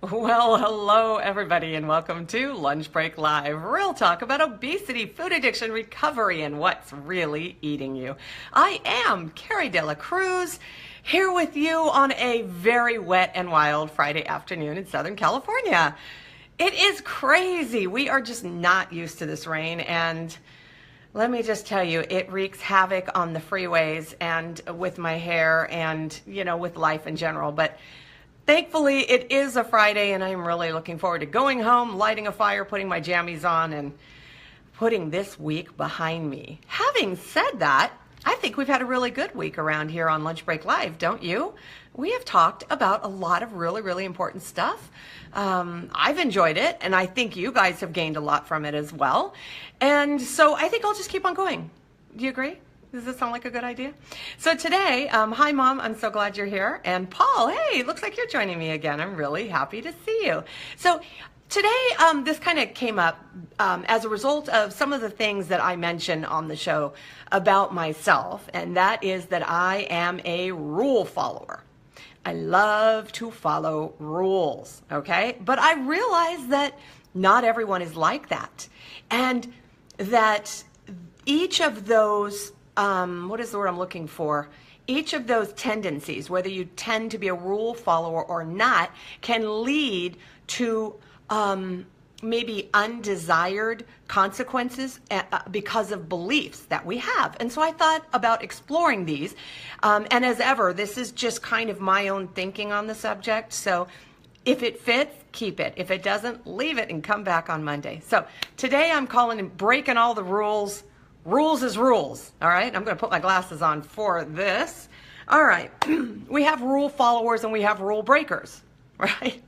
Well, hello everybody and welcome to Lunch Break Live. Real talk about obesity, food addiction, recovery, and what's really eating you. I am Carrie De La Cruz here with you on a very wet and wild Friday afternoon in Southern California. It is crazy. We are just not used to this rain, and let me just tell you, it wreaks havoc on the freeways and with my hair and, with life in general. But thankfully, it is a Friday, and I'm really looking forward to going home, lighting a fire, putting my jammies on, and putting this week behind me. Having said that, I think we've had a really good week around here on Lunch Break Live, don't you? We have talked about a lot of really, really important stuff. I've enjoyed it, and I think you guys have gained a lot from it as well. And so I think I'll just keep on going. Do you agree? Does this sound like a good idea? So today, hi Mom, I'm so glad you're here. And Paul, hey, looks like you're joining me again. I'm really happy to see you. So today, this kind of came up as a result of some of the things that I mentioned on the show about myself, and that is that I am a rule follower. I love to follow rules, okay? But I realize that not everyone is like that. And that each of those what is the word I'm looking for? Each of those tendencies, whether you tend to be a rule follower or not, can lead to maybe undesired consequences because of beliefs that we have. And so I thought about exploring these. And as ever, this is just kind of my own thinking on the subject. So if it fits, keep it. If it doesn't, leave it and come back on Monday. So today I'm calling it breaking all the rules. Rules is rules, all right? I'm going to put my glasses on for this. All right, we have rule followers and we have rule breakers, right?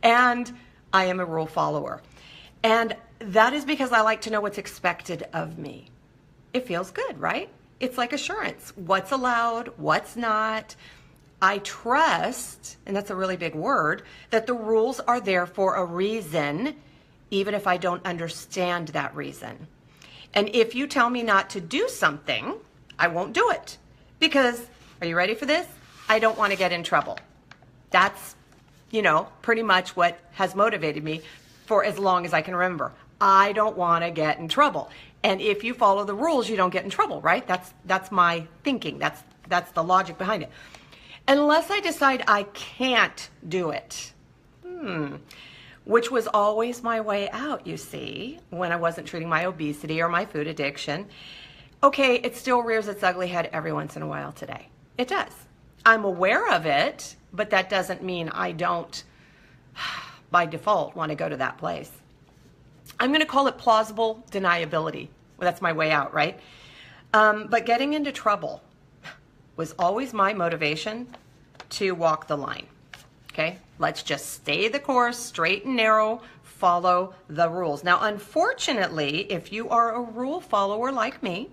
And I am a rule follower. And that is because I like to know what's expected of me. It feels good, right? It's like assurance. What's allowed, what's not. I trust, and that's a really big word, that the rules are there for a reason, even if I don't understand that reason. And if you tell me not to do something, I won't do it. Because, are you ready for this? I don't want to get in trouble. That's, pretty much what has motivated me for as long as I can remember. I don't want to get in trouble. And if you follow the rules, you don't get in trouble, right? That's my thinking. That's the logic behind it. Unless I decide I can't do it. Which was always my way out, you see, when I wasn't treating my obesity or my food addiction. Okay, it still rears its ugly head every once in a while today. It does. I'm aware of it, but that doesn't mean I don't, by default, want to go to that place. I'm going to call it plausible deniability. Well, that's my way out, right? But getting into trouble was always my motivation to walk the line. Okay, let's just stay the course, straight and narrow, follow the rules. Now, unfortunately, if you are a rule follower like me,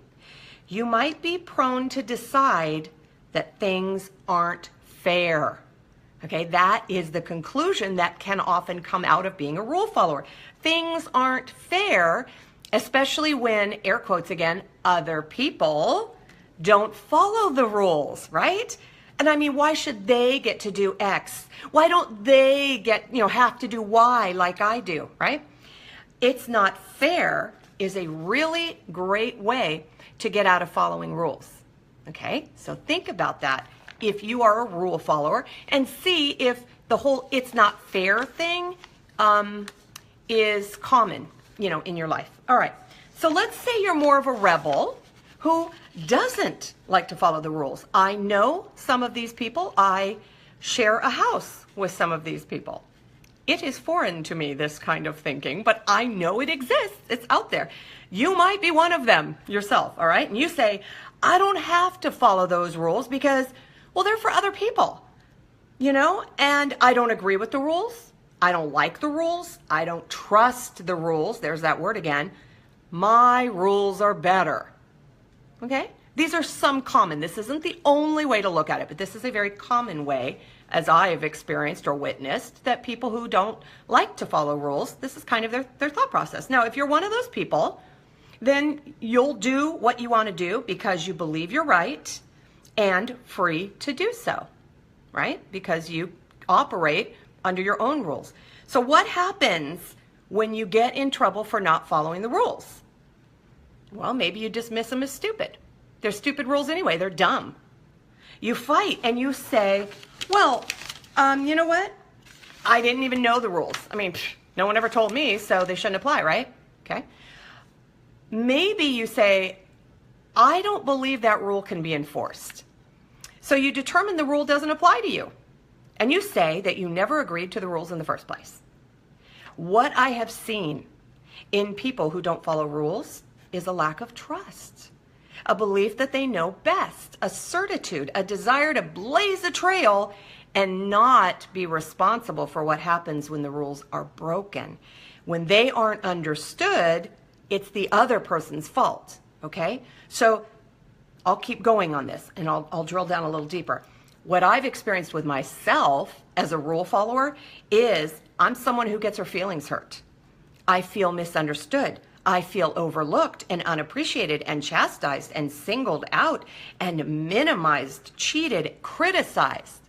you might be prone to decide that things aren't fair. Okay, that is the conclusion that can often come out of being a rule follower. Things aren't fair, especially when, air quotes again, other people don't follow the rules, right? And I mean, why should they get to do X? Why don't they have to do Y like I do, right? It's not fair is a really great way to get out of following rules. Okay, so think about that if you are a rule follower and see if the whole it's not fair thing is common, in your life. All right, so let's say you're more of a rebel who doesn't like to follow the rules. I know some of these people. I share a house with some of these people. It is foreign to me, this kind of thinking, but I know it exists. It's out there. You might be one of them yourself, all right? And you say, I don't have to follow those rules because, well, they're for other people, and I don't agree with the rules. I don't like the rules. I don't trust the rules. There's that word again. My rules are better. Okay? These are some common. This isn't the only way to look at it, but this is a very common way, as I have experienced or witnessed, that people who don't like to follow rules, this is kind of their thought process. Now, if you're one of those people, then you'll do what you want to do because you believe you're right and free to do so, right? Because you operate under your own rules. So what happens when you get in trouble for not following the rules? Well, maybe you dismiss them as stupid. They're stupid rules anyway. They're dumb. You fight and you say, well, you know what? I didn't even know the rules. I mean, no one ever told me, so they shouldn't apply, right? Okay. Maybe you say, I don't believe that rule can be enforced. So you determine the rule doesn't apply to you. And you say that you never agreed to the rules in the first place. What I have seen in people who don't follow rules is a lack of trust, a belief that they know best, a certitude, a desire to blaze a trail and not be responsible for what happens when the rules are broken. When they aren't understood, it's the other person's fault, okay? So I'll keep going on this and I'll drill down a little deeper. What I've experienced with myself as a rule follower is I'm someone who gets her feelings hurt. I feel misunderstood. I feel overlooked and unappreciated and chastised and singled out and minimized, cheated, criticized.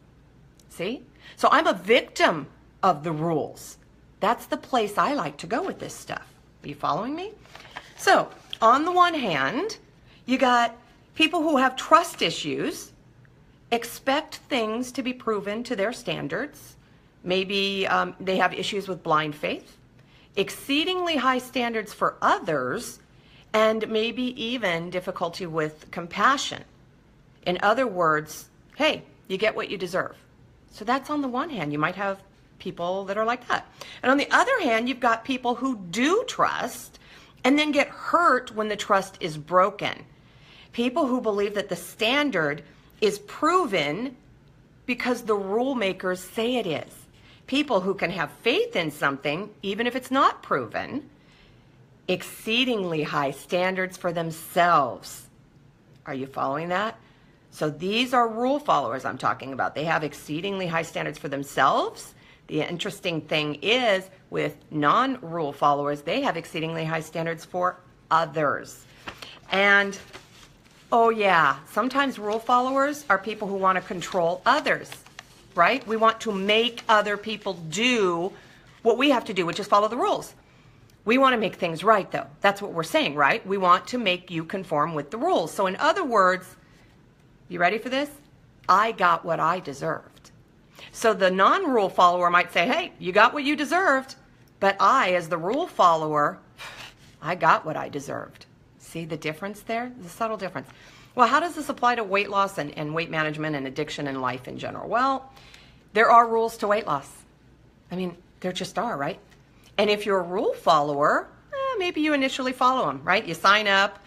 See? So I'm a victim of the rules. That's the place I like to go with this stuff. Are you following me? So on the one hand, you got people who have trust issues, expect things to be proven to their standards. Maybe they have issues with blind faith, exceedingly high standards for others, and maybe even difficulty with compassion. In other words, hey, you get what you deserve. So that's on the one hand. You might have people that are like that. And on the other hand, you've got people who do trust and then get hurt when the trust is broken. People who believe that the standard is proven because the rule makers say it is. People who can have faith in something, even if it's not proven, exceedingly high standards for themselves. Are you following that? So these are rule followers I'm talking about. They have exceedingly high standards for themselves. The interesting thing is with non-rule followers, they have exceedingly high standards for others. And oh yeah, sometimes rule followers are people who want to control others, right? We want to make other people do what we have to do, which is follow the rules. We want to make things right though. That's what we're saying, right? We want to make you conform with the rules. So in other words, you ready for this? I got what I deserved. So the non-rule follower might say, hey, you got what you deserved. But I, as the rule follower, I got what I deserved. See the difference there? The subtle difference. Well, how does this apply to weight loss and weight management and addiction and life in general? Well, there are rules to weight loss. I mean, there just are, right? And if you're a rule follower, maybe you initially follow them, right? You sign up,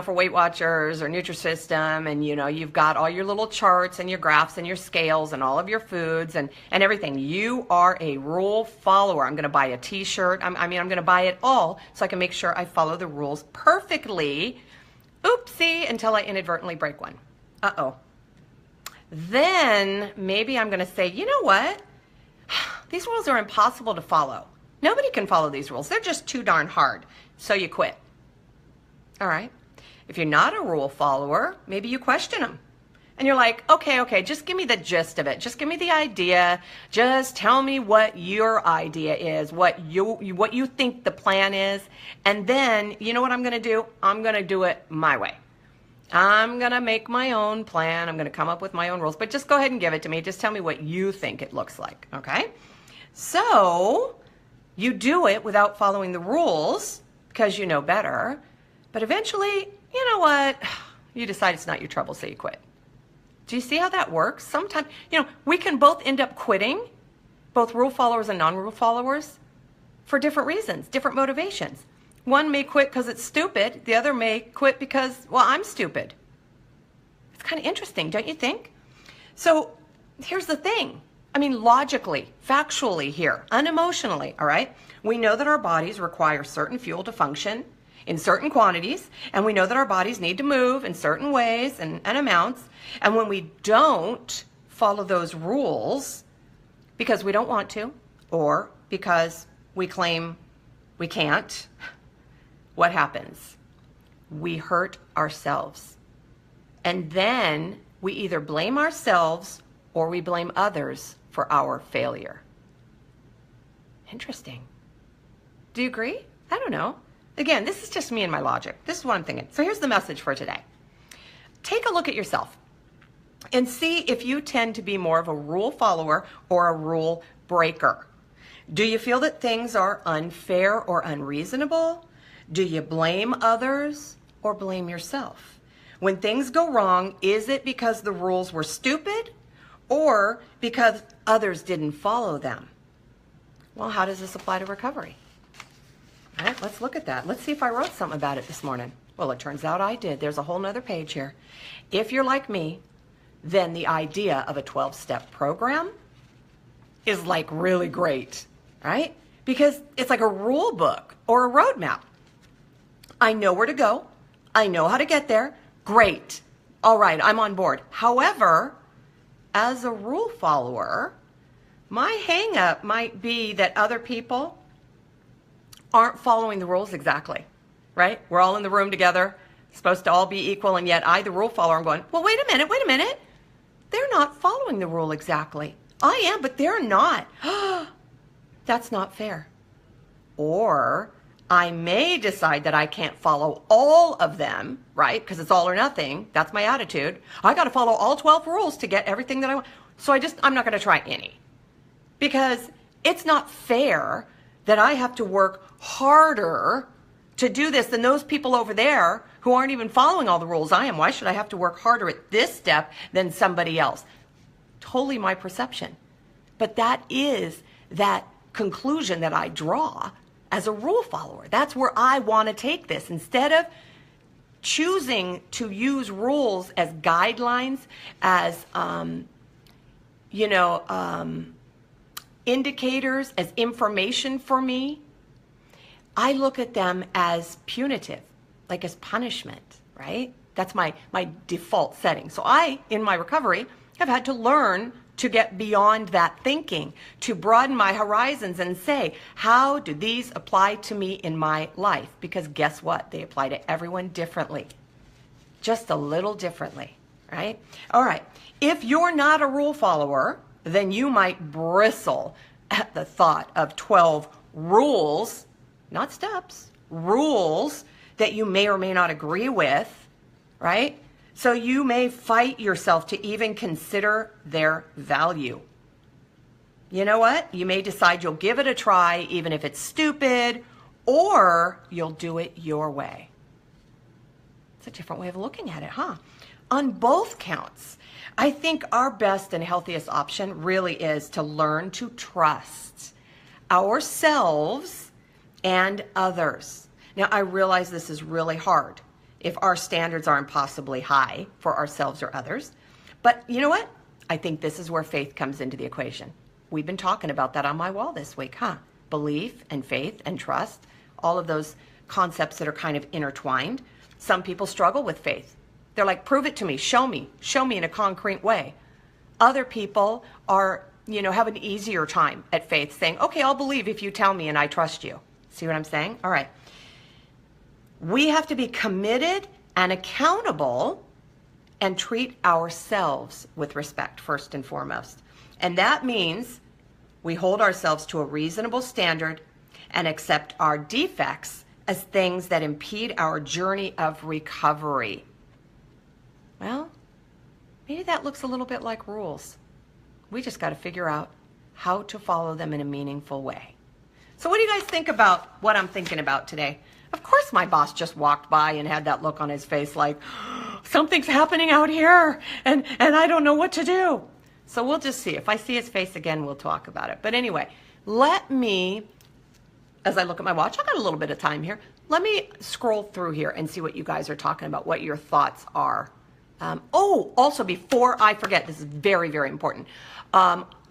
for Weight Watchers or Nutrisystem, and you've got all your little charts and your graphs and your scales and all of your foods and everything. You are a rule follower. I'm going to buy a t-shirt. I'm going to buy it all so I can make sure I follow the rules perfectly. Oopsie, until I inadvertently break one. Uh-oh. Then maybe I'm going to say, you know what? These rules are impossible to follow. Nobody can follow these rules. They're just too darn hard. So you quit. All right. If you're not a rule follower, maybe you question them. And you're like, okay, just give me the gist of it. Just give me the idea. Just tell me what your idea is, what you think the plan is. And then, you know what I'm going to do? I'm going to do it my way. I'm going to make my own plan. I'm going to come up with my own rules. But just go ahead and give it to me. Just tell me what you think it looks like, okay? So you do it without following the rules because you know better. But eventually, you know what? You decide it's not your trouble, so you quit. Do you see how that works? Sometimes, we can both end up quitting, both rule followers and non-rule followers, for different reasons, different motivations. One may quit because it's stupid. The other may quit because, well, I'm stupid. It's kind of interesting, don't you think? So here's the thing. Logically, factually here, unemotionally, all right? We know that our bodies require certain fuel to function in certain quantities, and we know that our bodies need to move in certain ways and amounts. And when we don't follow those rules because we don't want to, or because we claim we can't, what happens? We hurt ourselves. And then we either blame ourselves or we blame others for our failure. Interesting. Do you agree? I don't know. Again, this is just me and my logic. This is what I'm thinking. So here's the message for today. Take a look at yourself and see if you tend to be more of a rule follower or a rule breaker. Do you feel that things are unfair or unreasonable? Do you blame others or blame yourself? When things go wrong, is it because the rules were stupid or because others didn't follow them? Well, how does this apply to recovery? All right, let's look at that. Let's see if I wrote something about it this morning. Well, it turns out I did. There's a whole nother page here. If you're like me, then the idea of a 12-step program is like really great, right? Because it's like a rule book or a roadmap. I know where to go. I know how to get there. Great. All right, I'm on board. However, as a rule follower, my hang up might be that other people aren't following the rules exactly, right? We're all in the room together, supposed to all be equal, and yet I, the rule follower, I'm going, well, wait a minute. They're not following the rule exactly. I am, but they're not. That's not fair. Or I may decide that I can't follow all of them, right? Because it's all or nothing. That's my attitude. I got to follow all 12 rules to get everything that I want. So I'm not going to try any. Because it's not fair that I have to work harder to do this than those people over there who aren't even following all the rules I am. Why should I have to work harder at this step than somebody else? Totally my perception. But that is that conclusion that I draw as a rule follower. That's where I want to take this. Instead of choosing to use rules as guidelines, as, indicators, as information for me, I look at them as punitive, like as punishment, right? That's my default setting. So I, in my recovery, have had to learn to get beyond that thinking, to broaden my horizons and say, how do these apply to me in my life? Because guess what? They apply to everyone differently, just a little differently, right? All right. If you're not a rule follower, then you might bristle at the thought of 12 rules, not steps, rules that you may or may not agree with, right? So you may fight yourself to even consider their value. You know what? You may decide you'll give it a try, even if it's stupid, or you'll do it your way. It's a different way of looking at it, huh? On both counts, I think our best and healthiest option really is to learn to trust ourselves and others. Now, I realize this is really hard if our standards are impossibly high for ourselves or others. But you know what? I think this is where faith comes into the equation. We've been talking about that on my wall this week, huh? Belief and faith and trust, all of those concepts that are kind of intertwined. Some people struggle with faith. They're like, prove it to me, show me in a concrete way. Other people are, have an easier time at faith saying, okay, I'll believe if you tell me and I trust you. See what I'm saying? All right. We have to be committed and accountable and treat ourselves with respect first and foremost. And that means we hold ourselves to a reasonable standard and accept our defects as things that impede our journey of recovery. Well, maybe that looks a little bit like rules. We just got to figure out how to follow them in a meaningful way. So what do you guys think about what I'm thinking about today? Of course my boss just walked by and had that look on his face like, something's happening out here and I don't know what to do. So we'll just see. If I see his face again, we'll talk about it. But anyway, let me, as I look at my watch, I got a little bit of time here. Let me scroll through here and see what you guys are talking about, what your thoughts are. Also, before I forget, this is very, very important.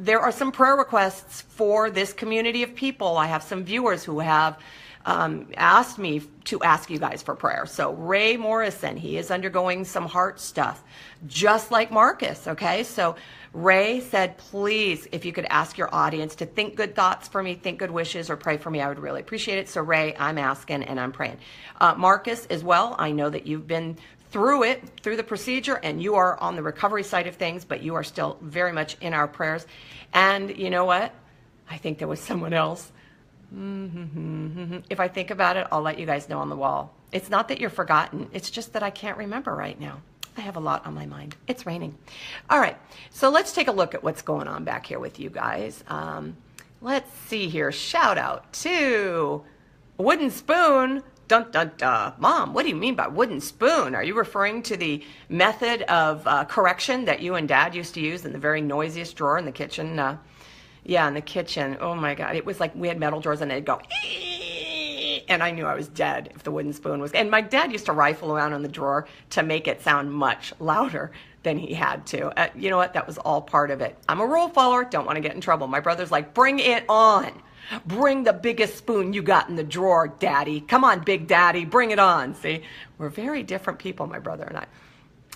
There are some prayer requests for this community of people. I have some viewers who have asked me to ask you guys for prayer. So Ray Morrison, he is undergoing some heart stuff, just like Marcus, okay? So Ray said, please, if you could ask your audience to think good thoughts for me, think good wishes, or pray for me, I would really appreciate it. So Ray, I'm asking and I'm praying. Marcus as well, I know that you've been through the procedure, and you are on the recovery side of things, but you are still very much in our prayers. And you know what? I think there was someone else. If I think about it, I'll let you guys know on the wall. It's not that you're forgotten. It's just that I can't remember right now. I have a lot on my mind. It's raining. All right, so let's take a look at what's going on back here with you guys. Let's see here. Shout out to Wooden Spoon. Dun, dun, dun. Mom, what do you mean by wooden spoon? Are you referring to the method of correction that you and Dad used to use in the very noisiest drawer in the kitchen? Yeah, in the kitchen. Oh my God. It was like we had metal drawers and they'd go, ee! And I knew I was dead if the wooden spoon was. And my dad used to rifle around in the drawer to make it sound much louder than he had to. You know what? That was all part of it. I'm a rule follower. Don't want to get in trouble. My brother's like, bring it on. Bring the biggest spoon you got in the drawer, Daddy. Come on, Big Daddy, bring it on. See, we're very different people, my brother and I.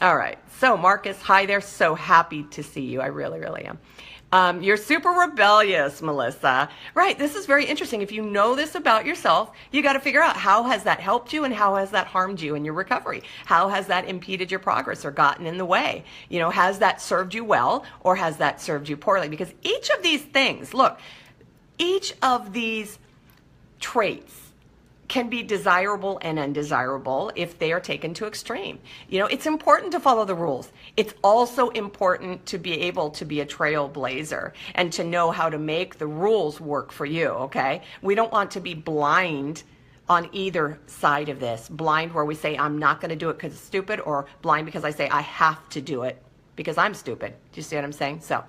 All right, so Marcus, hi there. So happy to see you. I really, really am. You're super rebellious, Melissa. Right, this is very interesting. If you know this about yourself, you got to figure out how has that helped you and how has that harmed you in your recovery? How has that impeded your progress or gotten in the way? You know, has that served you well or has that served you poorly? Because each of these things, look, each of these traits can be desirable and undesirable if they are taken to extreme. You know, it's important to follow the rules. It's also important to be able to be a trailblazer and to know how to make the rules work for you, okay? We don't want to be blind on either side of this. Blind where we say, I'm not going to do it because it's stupid, or blind because I say, I have to do it because I'm stupid. Do you see what I'm saying? So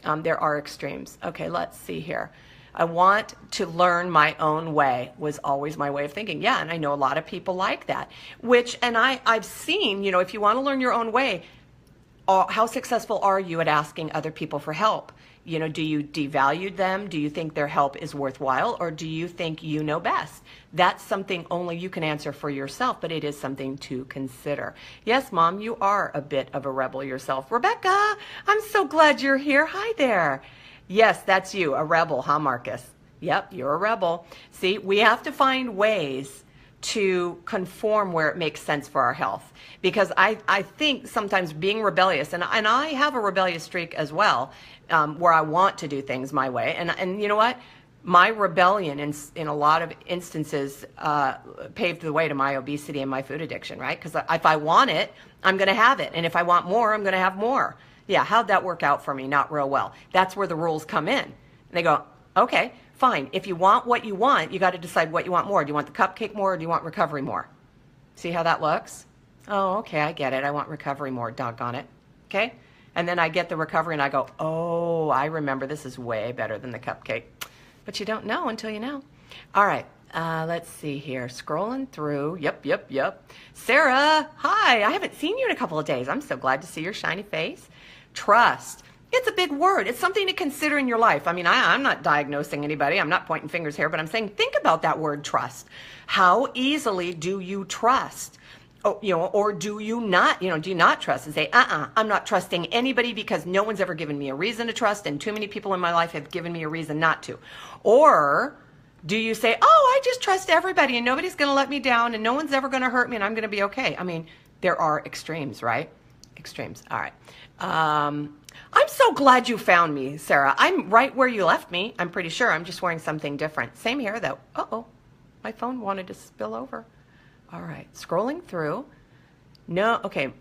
there are extremes. Okay, let's see here. I want to learn my own way was always my way of thinking. Yeah, and I know a lot of people like that, and I've seen, you know, if you want to learn your own way, how successful are you at asking other people for help? You know, do you devalue them? Do you think their help is worthwhile, or do you think you know best? That's something only you can answer for yourself, but it is something to consider. Yes, Mom, you are a bit of a rebel yourself. Rebecca, I'm so glad you're here. Hi there. Yes, that's you, a rebel, huh, Marcus? Yep, you're a rebel. See, we have to find ways to conform where it makes sense for our health. Because I think sometimes being rebellious, and I have a rebellious streak as well, where I want to do things my way. And you know what? My rebellion in a lot of instances paved the way to my obesity and my food addiction, right? Because if I want it, I'm going to have it. And if I want more, I'm going to have more. Yeah, how'd that work out for me? Not real well. That's where the rules come in. And they go, okay, fine. If you want what you want, you got to decide what you want more. Do you want the cupcake more, or do you want recovery more? See how that looks? Oh, okay, I get it. I want recovery more, doggone it. Okay? And then I get the recovery and I go, oh, I remember this is way better than the cupcake. But you don't know until you know. All right. Let's see here. Scrolling through. Yep. Sarah, hi. I haven't seen you in a couple of days. I'm so glad to see your shiny face. Trust. It's a big word. It's something to consider in your life. I mean, I'm not diagnosing anybody. I'm not pointing fingers here, but I'm saying think about that word trust. How easily do you trust? Oh, you know, or do you not, do you not trust and say, I'm not trusting anybody because no one's ever given me a reason to trust and too many people in my life have given me a reason not to? Or do you say, oh, I just trust everybody and nobody's going to let me down and no one's ever going to hurt me and I'm going to be okay? I mean, there are extremes, right? Extremes. All right. I'm so glad you found me, Sarah. I'm right where you left me. I'm pretty sure. I'm just wearing something different. Same here, though. Uh-oh. My phone wanted to spill over. All right. Scrolling through. No. Okay.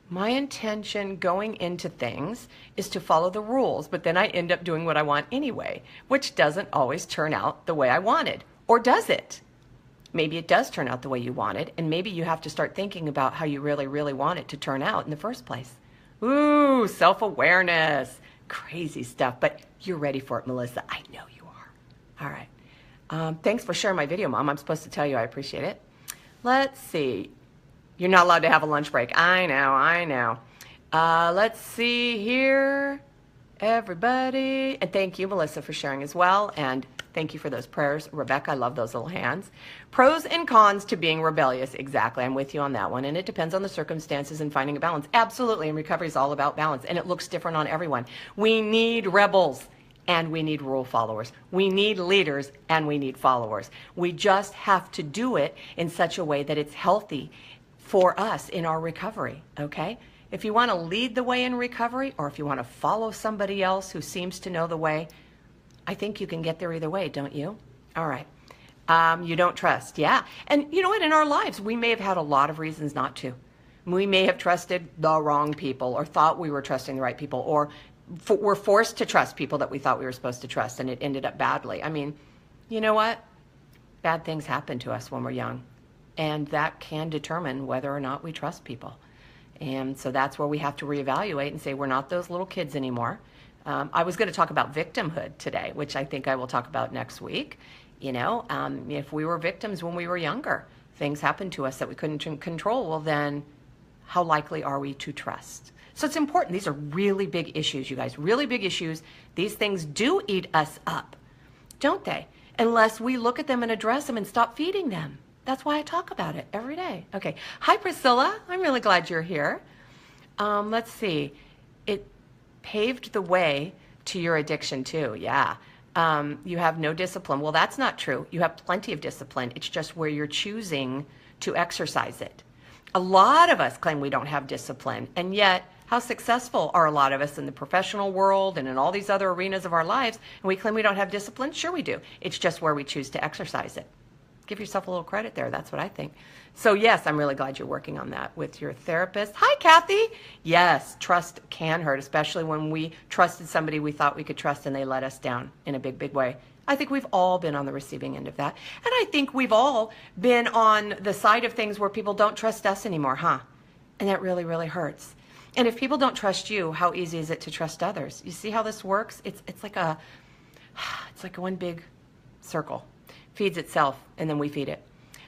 My intention going into things is to follow the rules, but then I end up doing what I want anyway, which doesn't always turn out the way I wanted. Or does it? Maybe it does turn out the way you wanted, and maybe you have to start thinking about how you really, really want it to turn out in the first place. Ooh, self-awareness. Crazy stuff, but you're ready for it, Melissa. I know you are. All right. Thanks for sharing my video, Mom. I'm supposed to tell you I appreciate it. Let's see. You're not allowed to have a lunch break. I know. Let's see here. Everybody. And thank you, Melissa, for sharing as well. And thank you for those prayers. Rebecca, I love those little hands. Pros and cons to being rebellious. Exactly. I'm with you on that one. And it depends on the circumstances and finding a balance. Absolutely. And recovery is all about balance. And it looks different on everyone. We need rebels and we need rule followers. We need leaders and we need followers. We just have to do it in such a way that it's healthy for us in our recovery. Okay? If you want to lead the way in recovery, or if you want to follow somebody else who seems to know the way, I think you can get there either way, don't you? All right. You don't trust. Yeah. And you know what? In our lives, we may have had a lot of reasons not to. We may have trusted the wrong people or thought we were trusting the right people, or were forced to trust people that we thought we were supposed to trust, and it ended up badly. I mean, you know what? Bad things happen to us when we're young, and that can determine whether or not we trust people. And so that's where we have to reevaluate and say we're not those little kids anymore. I was going to talk about victimhood today, which I think I will talk about next week. You know, if we were victims when we were younger, things happened to us that we couldn't control, well then, how likely are we to trust? So it's important. These are really big issues, you guys, really big issues. These things do eat us up, don't they? Unless we look at them and address them and stop feeding them. That's why I talk about it every day. Okay. Hi, Priscilla. I'm really glad you're here. Let's see. It paved the way to your addiction too. Yeah. You have no discipline. Well, that's not true. You have plenty of discipline. It's just where you're choosing to exercise it. A lot of us claim we don't have discipline, and yet how successful are a lot of us in the professional world and in all these other arenas of our lives, and we claim we don't have discipline? Sure we do. It's just where we choose to exercise it. Give yourself a little credit there. That's what I think. So yes, I'm really glad you're working on that with your therapist. Hi, Kathy. Yes, trust can hurt, especially when we trusted somebody we thought we could trust and they let us down in a big, big way. I think we've all been on the receiving end of that. And I think we've all been on the side of things where people don't trust us anymore, huh? And that really, really hurts. And if people don't trust you, how easy is it to trust others? You see how this works? It's like one big circle. Feeds itself, and then we feed it.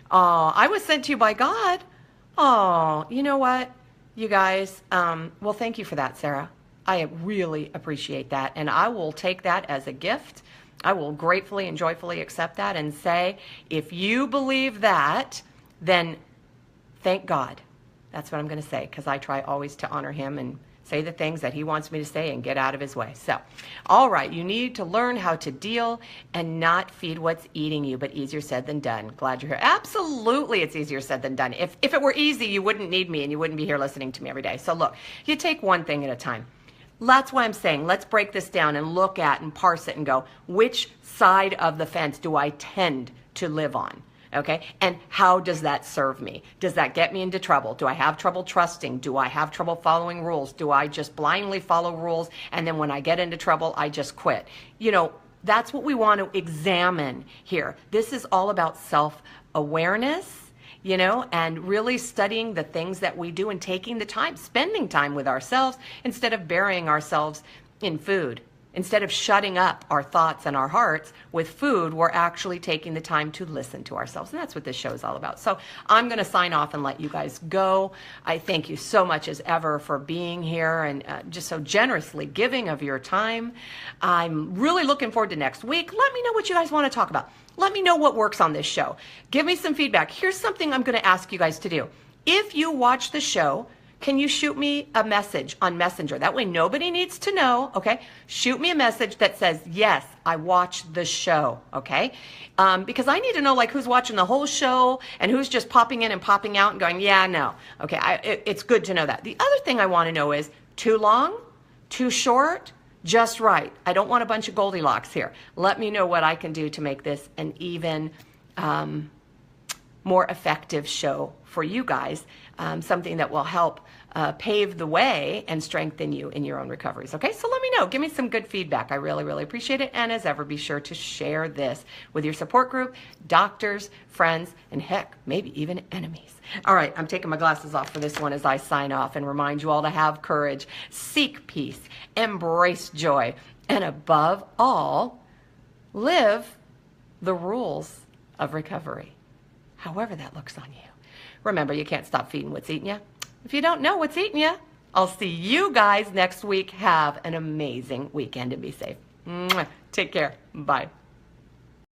Oh, I was sent to you by God. Oh, you know what, you guys? Well, thank you for that, Sarah. I really appreciate that, and I will take that as a gift. I will gratefully and joyfully accept that and say, if you believe that, then thank God. That's what I'm going to say, because I try always to honor him and say the things that he wants me to say and get out of his way. So, all right, you need to learn how to deal and not feed what's eating you, but easier said than done. Glad you're here. Absolutely, it's easier said than done. If it were easy, you wouldn't need me and you wouldn't be here listening to me every day. So look, you take one thing at a time. That's why I'm saying, let's break this down and look at and parse it and go, which side of the fence do I tend to live on? Okay, and how does that serve me? Does that get me into trouble? Do I have trouble trusting? Do I have trouble following rules? Do I just blindly follow rules and then when I get into trouble, I just quit? You know, that's what we want to examine here. This is all about self-awareness, you know, and really studying the things that we do and taking the time, spending time with ourselves instead of burying ourselves in food. Instead of shutting up our thoughts and our hearts with food, we're actually taking the time to listen to ourselves. And that's what this show is all about. So I'm going to sign off and let you guys go. I thank you so much as ever for being here and just so generously giving of your time. I'm really looking forward to next week. Let me know what you guys want to talk about. Let me know what works on this show. Give me some feedback. Here's something I'm going to ask you guys to do. If you watch the show, can you shoot me a message on Messenger? That way nobody needs to know, okay? Shoot me a message that says, yes, I watched the show, okay? Because I need to know like who's watching the whole show and who's just popping in and popping out and going, yeah, no. Okay, it's good to know that. The other thing I want to know is too long, too short, just right. I don't want a bunch of Goldilocks here. Let me know what I can do to make this an even more effective show for you guys, something that will help pave the way and strengthen you in your own recoveries. Okay, so let me know. Give me some good feedback. I really, really appreciate it. And as ever, be sure to share this with your support group, doctors, friends, and heck, maybe even enemies. All right, I'm taking my glasses off for this one as I sign off and remind you all to have courage, seek peace, embrace joy, and above all, live the rules of recovery, however that looks on you. Remember, you can't stop feeding what's eating you. If you don't know what's eating you, I'll see you guys next week. Have an amazing weekend and be safe. Mwah. Take care. Bye.